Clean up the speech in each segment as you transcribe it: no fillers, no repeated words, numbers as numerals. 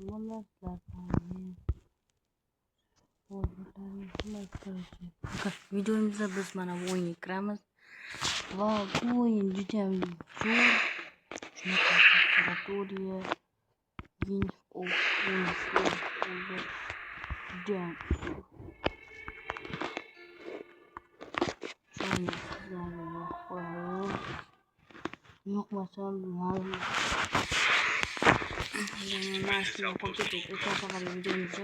Bunlar videomizda biz mana bu o'yinga kiramiz va bu o'yin juda ham zo'r. Shunaqa laboratoriya Wing of juda ham yo'qmasam ma'lum videomizda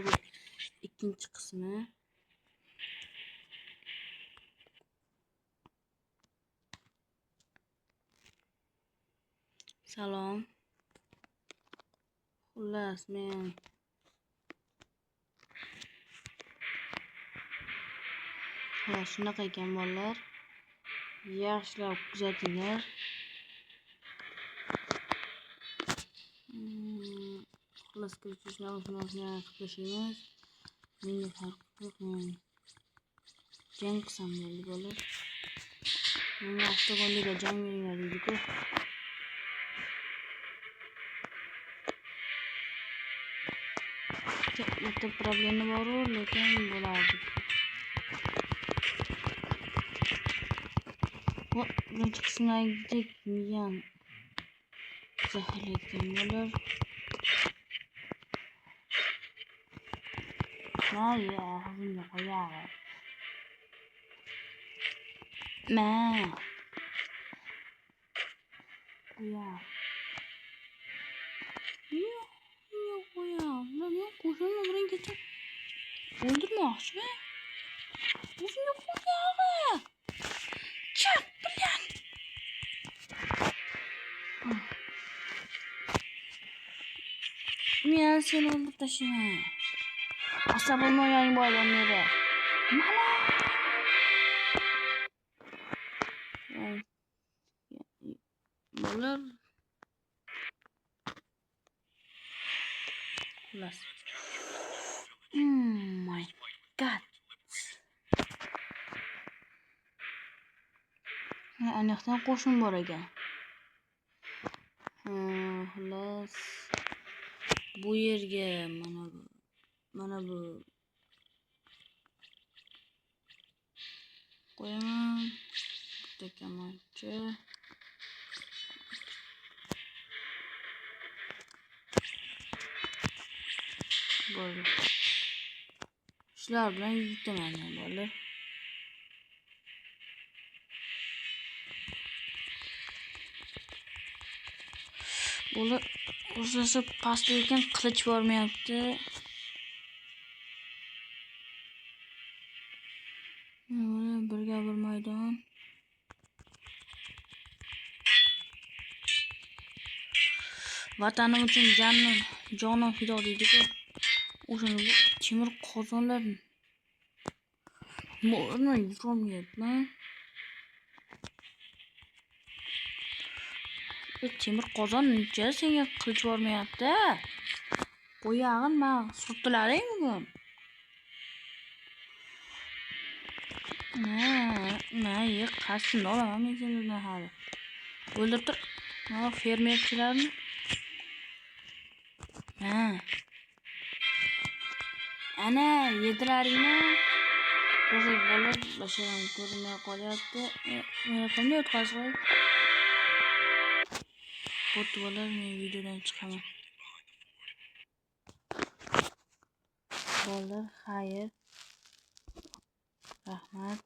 ikkinchi qismi. Salom. Xullas men shunaqa ekan bolalar. Yaxshilab kuzatinglar. Xullas kirishlarni qilishimiz. Menga farq yo'q. Jang qilsam bo'ldi bolalar. Menga avtogonliga jang beringlar deydi-ku. Bitta problema bor, lekin bo'lardi. Birinchi qismdagidek miyam zaharlayotgan bo'lar. Maya, bunga qo'yar. Qo'yar. Yo'q, qo'yar. Yo'q, qo'shimni birinchi o'ldirmoqchi. O'zini qo'yar. Chat bilan. Men seni o'ldirib tashlayman. Asabimni o'yang bo'ydan beri. Mana. Bo'lar. Xullas. My god. Aniqdan qo'shin bor ekan. Xullas. Bu yerga mana bu qo'yaman. Bitta kamonchi. Bo'ldi. Shular bilan yutaman bolalar. Bular o'zlashib pastda ekan, qilich bormayapti. Mana birga bir maydon. Vatanim uchun jonim fido deydi-ku. O'shani temir qozonlar morni yurolmayapman. Temir qozon necha senga qilich bormayapti? Qo'yag'in men surtilaring bugun. Qasdini olaman men sendan hali. O'ldirib tur. Fermerchilarni. Ana yedilaringni. Ro'zak bo'lib, basharam ko'rinmay qolyapti. Meni qanday o'tkazib? Bo'lar, men videodan chiqaman. Bo'lar, xayr. Rahmat.